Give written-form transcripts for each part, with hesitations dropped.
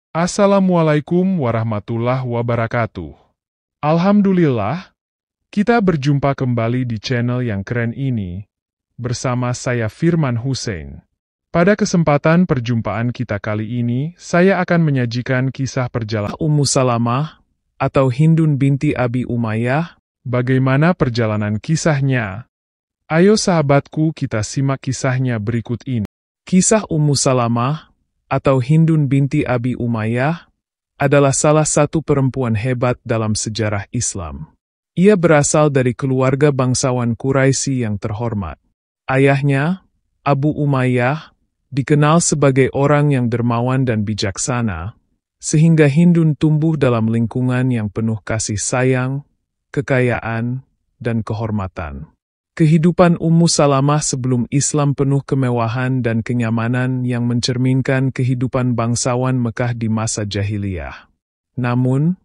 Assalamualaikum warahmatullahi wabarakatuh. Alhamdulillah, kita berjumpa kembali di channel yang keren ini, bersama saya Firman Hussein. Pada kesempatan perjumpaan kita kali ini, saya akan menyajikan kisah perjalanan Ummu Salamah atau Hindun binti Abi Umayyah. Bagaimana perjalanan kisahnya? Ayo sahabatku, kita simak kisahnya berikut ini. Kisah Ummu Salamah atau Hindun binti Abi Umayyah adalah salah satu perempuan hebat dalam sejarah Islam. Ia berasal dari keluarga bangsawan Quraisy yang terhormat. Ayahnya, Abu Umayyah, dikenal sebagai orang yang dermawan dan bijaksana, sehingga Hindun tumbuh dalam lingkungan yang penuh kasih sayang, kekayaan, dan kehormatan. Kehidupan Ummu Salamah sebelum Islam penuh kemewahan dan kenyamanan yang mencerminkan kehidupan bangsawan Mekah di masa jahiliyah. Namun,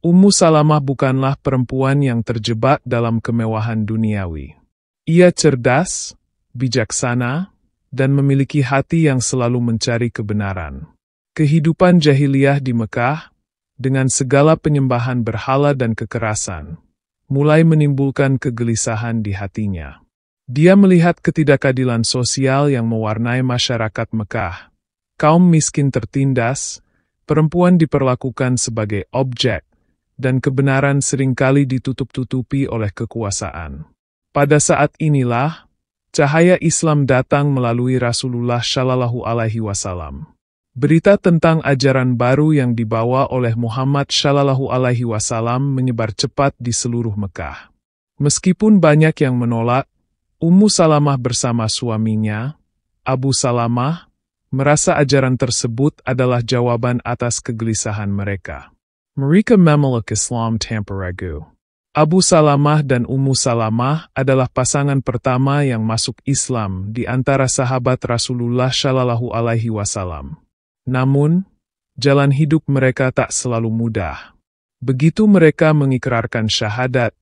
Ummu Salamah bukanlah perempuan yang terjebak dalam kemewahan duniawi. Ia cerdas, bijaksana, dan memiliki hati yang selalu mencari kebenaran. Kehidupan jahiliyah di Mekah, dengan segala penyembahan berhala dan kekerasan, mulai menimbulkan kegelisahan di hatinya. Dia melihat ketidakadilan sosial yang mewarnai masyarakat Mekah. Kaum miskin tertindas, perempuan diperlakukan sebagai objek, dan kebenaran seringkali ditutup-tutupi oleh kekuasaan. Pada saat inilah, cahaya Islam datang melalui Rasulullah Shallallahu Alaihi Wasallam. Berita tentang ajaran baru yang dibawa oleh Muhammad Shallallahu Alaihi Wasallam menyebar cepat di seluruh Mekah. Meskipun banyak yang menolak, Ummu Salamah bersama suaminya, Abu Salamah, merasa ajaran tersebut adalah jawaban atas kegelisahan mereka. Mereka memeluk Islam tanpa ragu. Abu Salamah dan Ummu Salamah adalah pasangan pertama yang masuk Islam di antara sahabat Rasulullah Shallallahu Alaihi Wasallam. Namun, jalan hidup mereka tak selalu mudah. Begitu mereka mengikrarkan syahadat,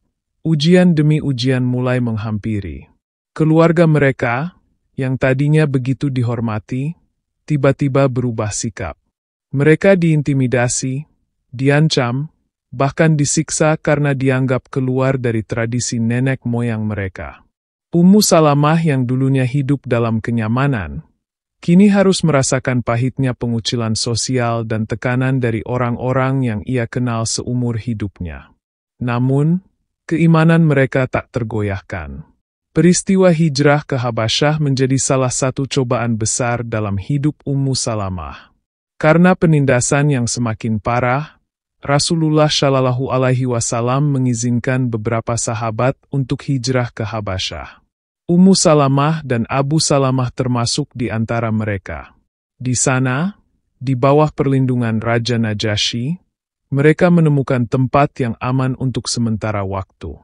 ujian demi ujian mulai menghampiri. Keluarga mereka, yang tadinya begitu dihormati, tiba-tiba berubah sikap. Mereka diintimidasi, diancam, bahkan disiksa karena dianggap keluar dari tradisi nenek moyang mereka. Ummu Salamah yang dulunya hidup dalam kenyamanan, kini harus merasakan pahitnya pengucilan sosial dan tekanan dari orang-orang yang ia kenal seumur hidupnya. Namun, keimanan mereka tak tergoyahkan. Peristiwa hijrah ke Habasyah menjadi salah satu cobaan besar dalam hidup Ummu Salamah. Karena penindasan yang semakin parah, Rasulullah Shallallahu Alaihi Wasallam mengizinkan beberapa sahabat untuk hijrah ke Habasyah. Ummu Salamah dan Abu Salamah termasuk di antara mereka. Di sana, di bawah perlindungan Raja Najasyi, mereka menemukan tempat yang aman untuk sementara waktu.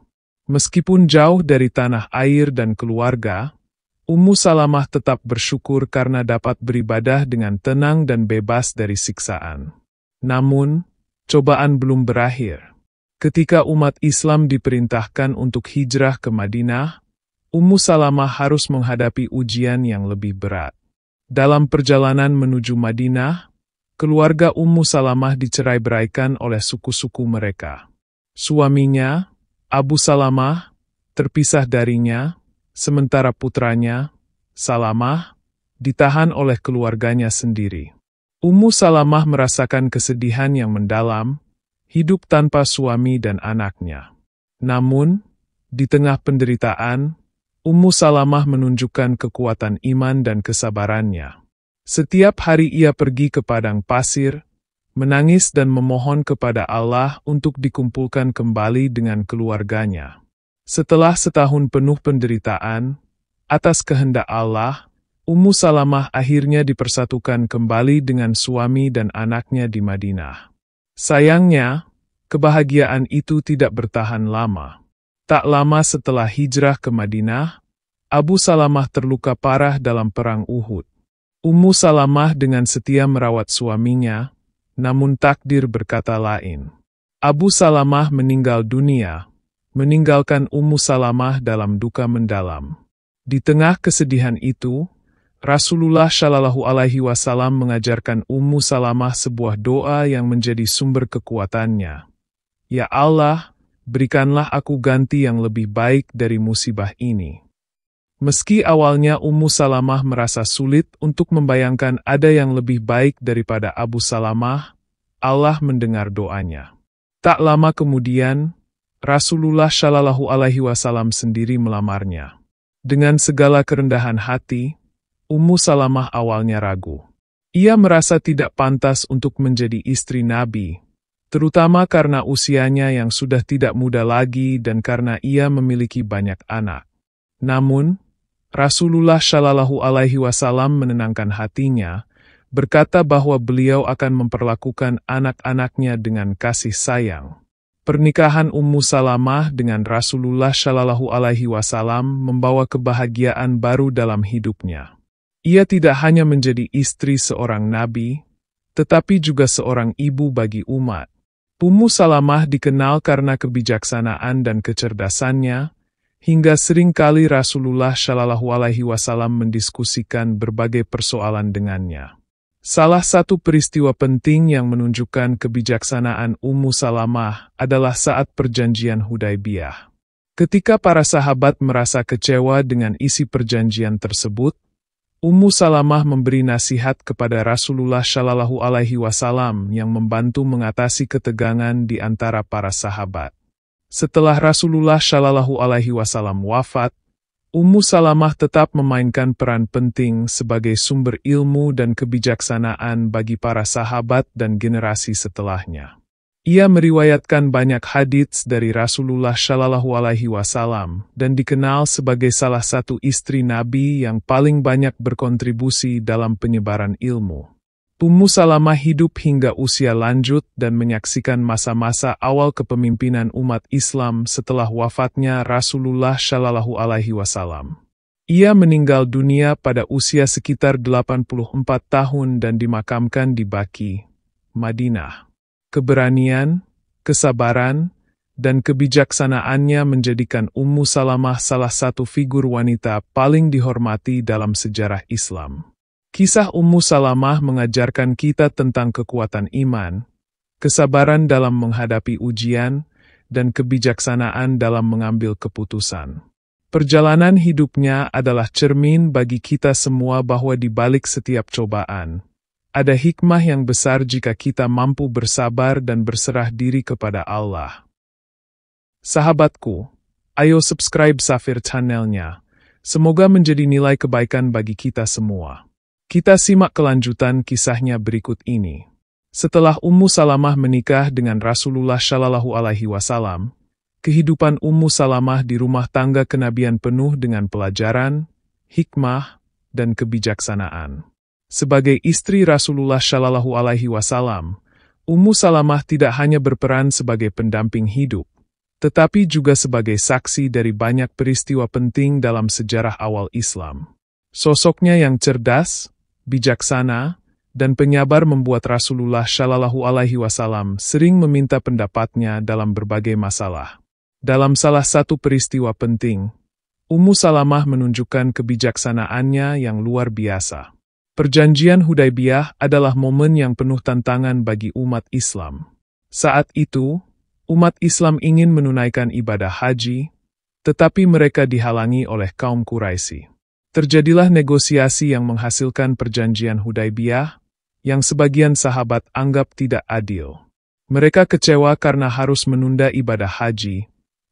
Meskipun jauh dari tanah air dan keluarga, Ummu Salamah tetap bersyukur karena dapat beribadah dengan tenang dan bebas dari siksaan. Namun, cobaan belum berakhir. Ketika umat Islam diperintahkan untuk hijrah ke Madinah, Ummu Salamah harus menghadapi ujian yang lebih berat. Dalam perjalanan menuju Madinah, keluarga Ummu Salamah dicerai-beraikan oleh suku-suku mereka. Suaminya, Abu Salamah, terpisah darinya, sementara putranya, Salamah, ditahan oleh keluarganya sendiri. Ummu Salamah merasakan kesedihan yang mendalam, hidup tanpa suami dan anaknya. Namun, di tengah penderitaan, Ummu Salamah menunjukkan kekuatan iman dan kesabarannya. Setiap hari ia pergi ke padang pasir, menangis dan memohon kepada Allah untuk dikumpulkan kembali dengan keluarganya. Setelah setahun penuh penderitaan, atas kehendak Allah, Ummu Salamah akhirnya dipersatukan kembali dengan suami dan anaknya di Madinah. Sayangnya, kebahagiaan itu tidak bertahan lama. Tak lama setelah hijrah ke Madinah, Abu Salamah terluka parah dalam perang Uhud. Ummu Salamah dengan setia merawat suaminya, namun takdir berkata lain. Abu Salamah meninggal dunia, meninggalkan Ummu Salamah dalam duka mendalam. Di tengah kesedihan itu, Rasulullah Shallallahu Alaihi Wasallam mengajarkan Ummu Salamah sebuah doa yang menjadi sumber kekuatannya. Ya Allah, berikanlah aku ganti yang lebih baik dari musibah ini. Meski awalnya Ummu Salamah merasa sulit untuk membayangkan ada yang lebih baik daripada Abu Salamah, Allah mendengar doanya. Tak lama kemudian, Rasulullah Shallallahu Alaihi Wasallam sendiri melamarnya. Dengan segala kerendahan hati, Ummu Salamah awalnya ragu. Ia merasa tidak pantas untuk menjadi istri Nabi, terutama karena usianya yang sudah tidak muda lagi dan karena ia memiliki banyak anak. Namun, Rasulullah Shallallahu Alaihi Wasallam menenangkan hatinya, berkata bahwa beliau akan memperlakukan anak-anaknya dengan kasih sayang. Pernikahan Ummu Salamah dengan Rasulullah Shallallahu Alaihi Wasallam membawa kebahagiaan baru dalam hidupnya. Ia tidak hanya menjadi istri seorang nabi, tetapi juga seorang ibu bagi umat. Ummu Salamah dikenal karena kebijaksanaan dan kecerdasannya, hingga sering kali Rasulullah Shallallahu Alaihi Wasallam mendiskusikan berbagai persoalan dengannya. Salah satu peristiwa penting yang menunjukkan kebijaksanaan Ummu Salamah adalah saat perjanjian Hudaybiyah. Ketika para sahabat merasa kecewa dengan isi perjanjian tersebut, Ummu Salamah memberi nasihat kepada Rasulullah Shallallahu Alaihi Wasallam yang membantu mengatasi ketegangan di antara para sahabat. Setelah Rasulullah Shallallahu Alaihi Wasallam wafat, Ummu Salamah tetap memainkan peran penting sebagai sumber ilmu dan kebijaksanaan bagi para sahabat dan generasi setelahnya. Ia meriwayatkan banyak hadits dari Rasulullah Shallallahu Alaihi Wasallam dan dikenal sebagai salah satu istri Nabi yang paling banyak berkontribusi dalam penyebaran ilmu. Ummu Salamah hidup hingga usia lanjut dan menyaksikan masa-masa awal kepemimpinan umat Islam setelah wafatnya Rasulullah Shallallahu Alaihi Wasallam. Ia meninggal dunia pada usia sekitar 84 tahun dan dimakamkan di Baqi, Madinah. Keberanian, kesabaran, dan kebijaksanaannya menjadikan Ummu Salamah salah satu figur wanita paling dihormati dalam sejarah Islam. Kisah Ummu Salamah mengajarkan kita tentang kekuatan iman, kesabaran dalam menghadapi ujian, dan kebijaksanaan dalam mengambil keputusan. Perjalanan hidupnya adalah cermin bagi kita semua bahwa di balik setiap cobaan, ada hikmah yang besar jika kita mampu bersabar dan berserah diri kepada Allah. Sahabatku, ayo subscribe Safir channelnya. Semoga menjadi nilai kebaikan bagi kita semua. Kita simak kelanjutan kisahnya berikut ini. Setelah Ummu Salamah menikah dengan Rasulullah Shallallahu Alaihi Wasallam, kehidupan Ummu Salamah di rumah tangga kenabian penuh dengan pelajaran, hikmah, dan kebijaksanaan. Sebagai istri Rasulullah Shallallahu Alaihi Wasallam, Ummu Salamah tidak hanya berperan sebagai pendamping hidup, tetapi juga sebagai saksi dari banyak peristiwa penting dalam sejarah awal Islam. Sosoknya yang cerdas, bijaksana, dan penyabar membuat Rasulullah Shallallahu Alaihi Wasallam sering meminta pendapatnya dalam berbagai masalah. Dalam salah satu peristiwa penting, Ummu Salamah menunjukkan kebijaksanaannya yang luar biasa. Perjanjian Hudaybiyah adalah momen yang penuh tantangan bagi umat Islam. Saat itu, umat Islam ingin menunaikan ibadah haji, tetapi mereka dihalangi oleh kaum Quraisy. Terjadilah negosiasi yang menghasilkan perjanjian Hudaybiyah, yang sebagian sahabat anggap tidak adil. Mereka kecewa karena harus menunda ibadah haji,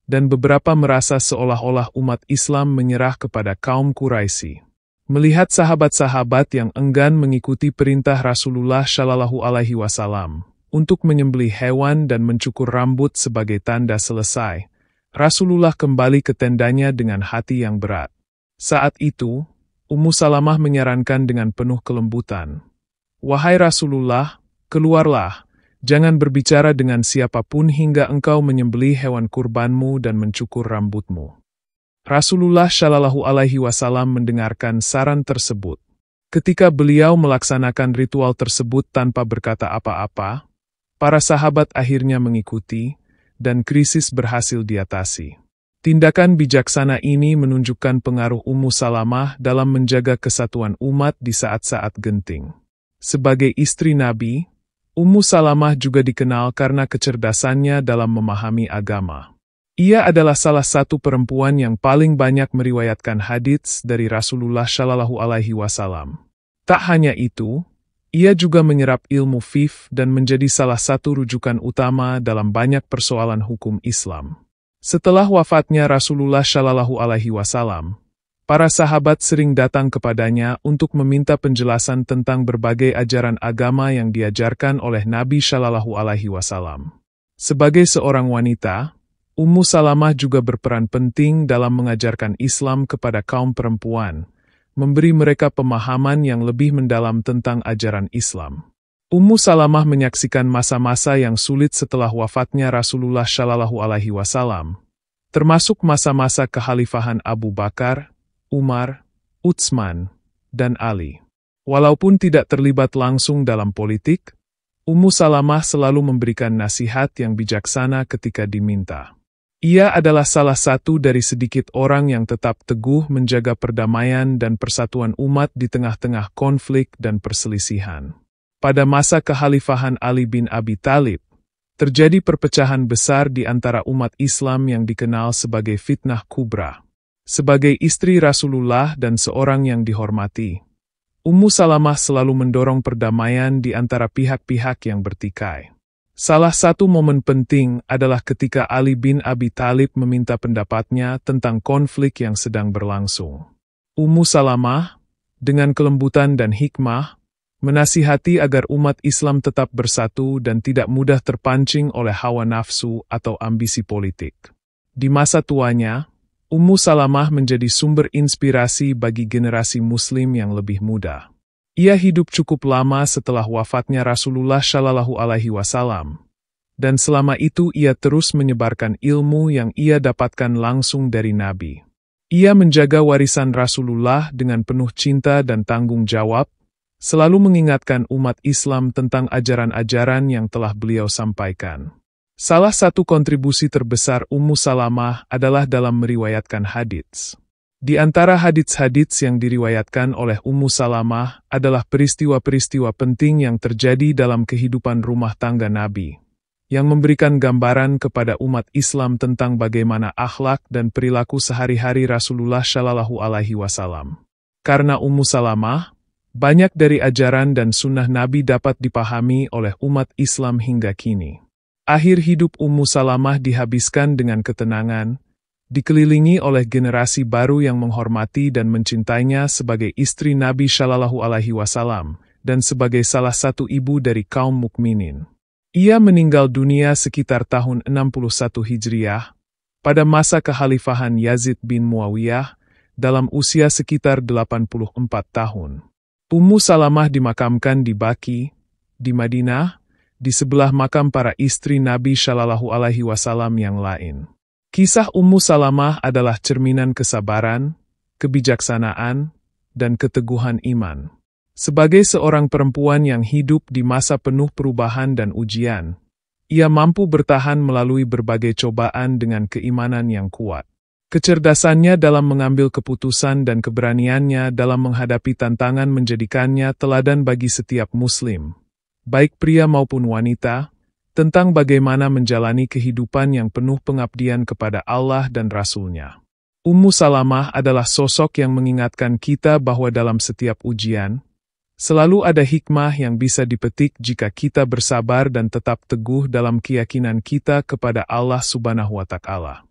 dan beberapa merasa seolah-olah umat Islam menyerah kepada kaum Quraisy. Melihat sahabat-sahabat yang enggan mengikuti perintah Rasulullah Shallallahu Alaihi Wasallam untuk menyembelih hewan dan mencukur rambut sebagai tanda selesai, Rasulullah kembali ke tendanya dengan hati yang berat. Saat itu, Ummu Salamah menyarankan dengan penuh kelembutan, "Wahai Rasulullah, keluarlah, jangan berbicara dengan siapapun hingga engkau menyembelih hewan kurbanmu dan mencukur rambutmu." Rasulullah Shallallahu Alaihi Wasallam mendengarkan saran tersebut. Ketika beliau melaksanakan ritual tersebut tanpa berkata apa-apa, para sahabat akhirnya mengikuti, dan krisis berhasil diatasi. Tindakan bijaksana ini menunjukkan pengaruh Ummu Salamah dalam menjaga kesatuan umat di saat-saat genting. Sebagai istri Nabi, Ummu Salamah juga dikenal karena kecerdasannya dalam memahami agama. Ia adalah salah satu perempuan yang paling banyak meriwayatkan hadits dari Rasulullah Shallallahu Alaihi Wasallam. Tak hanya itu, ia juga menyerap ilmu fiqh dan menjadi salah satu rujukan utama dalam banyak persoalan hukum Islam. Setelah wafatnya Rasulullah Shallallahu Alaihi Wasallam, para sahabat sering datang kepadanya untuk meminta penjelasan tentang berbagai ajaran agama yang diajarkan oleh Nabi Shallallahu Alaihi Wasallam. Sebagai seorang wanita, Ummu Salamah juga berperan penting dalam mengajarkan Islam kepada kaum perempuan, memberi mereka pemahaman yang lebih mendalam tentang ajaran Islam. Ummu Salamah menyaksikan masa-masa yang sulit setelah wafatnya Rasulullah Shallallahu Alaihi Wasallam, termasuk masa-masa kekhalifahan Abu Bakar, Umar, Utsman, dan Ali. Walaupun tidak terlibat langsung dalam politik, Ummu Salamah selalu memberikan nasihat yang bijaksana ketika diminta. Ia adalah salah satu dari sedikit orang yang tetap teguh menjaga perdamaian dan persatuan umat di tengah-tengah konflik dan perselisihan. Pada masa kekhalifahan Ali bin Abi Thalib, terjadi perpecahan besar di antara umat Islam yang dikenal sebagai fitnah kubra. Sebagai istri Rasulullah dan seorang yang dihormati, Ummu Salamah selalu mendorong perdamaian di antara pihak-pihak yang bertikai. Salah satu momen penting adalah ketika Ali bin Abi Thalib meminta pendapatnya tentang konflik yang sedang berlangsung. Ummu Salamah, dengan kelembutan dan hikmah, menasihati agar umat Islam tetap bersatu dan tidak mudah terpancing oleh hawa nafsu atau ambisi politik. Di masa tuanya, Ummu Salamah menjadi sumber inspirasi bagi generasi Muslim yang lebih muda. Ia hidup cukup lama setelah wafatnya Rasulullah Shallallahu Alaihi Wasallam, dan selama itu ia terus menyebarkan ilmu yang ia dapatkan langsung dari Nabi. Ia menjaga warisan Rasulullah dengan penuh cinta dan tanggung jawab, selalu mengingatkan umat Islam tentang ajaran-ajaran yang telah beliau sampaikan. Salah satu kontribusi terbesar Ummu Salamah adalah dalam meriwayatkan hadits. Di antara hadits-hadits yang diriwayatkan oleh Ummu Salamah adalah peristiwa-peristiwa penting yang terjadi dalam kehidupan rumah tangga Nabi, yang memberikan gambaran kepada umat Islam tentang bagaimana akhlak dan perilaku sehari-hari Rasulullah Shallallahu Alaihi Wasallam. Karena Ummu Salamah, banyak dari ajaran dan sunnah Nabi dapat dipahami oleh umat Islam hingga kini. Akhir hidup Ummu Salamah dihabiskan dengan ketenangan, dikelilingi oleh generasi baru yang menghormati dan mencintainya sebagai istri Nabi Shallallahu Alaihi Wasallam dan sebagai salah satu ibu dari kaum mukminin. Ia meninggal dunia sekitar tahun 61 Hijriah, pada masa kekhalifahan Yazid bin Muawiyah, dalam usia sekitar 84 tahun. Ummu Salamah dimakamkan di Baqi, di Madinah, di sebelah makam para istri Nabi Shallallahu Alaihi Wasallam yang lain. Kisah Ummu Salamah adalah cerminan kesabaran, kebijaksanaan, dan keteguhan iman. Sebagai seorang perempuan yang hidup di masa penuh perubahan dan ujian, ia mampu bertahan melalui berbagai cobaan dengan keimanan yang kuat. Kecerdasannya dalam mengambil keputusan dan keberaniannya dalam menghadapi tantangan menjadikannya teladan bagi setiap Muslim, baik pria maupun wanita, tentang bagaimana menjalani kehidupan yang penuh pengabdian kepada Allah dan Rasul-Nya. Ummu Salamah adalah sosok yang mengingatkan kita bahwa dalam setiap ujian, selalu ada hikmah yang bisa dipetik jika kita bersabar dan tetap teguh dalam keyakinan kita kepada Allah Subhanahu wa Ta'ala.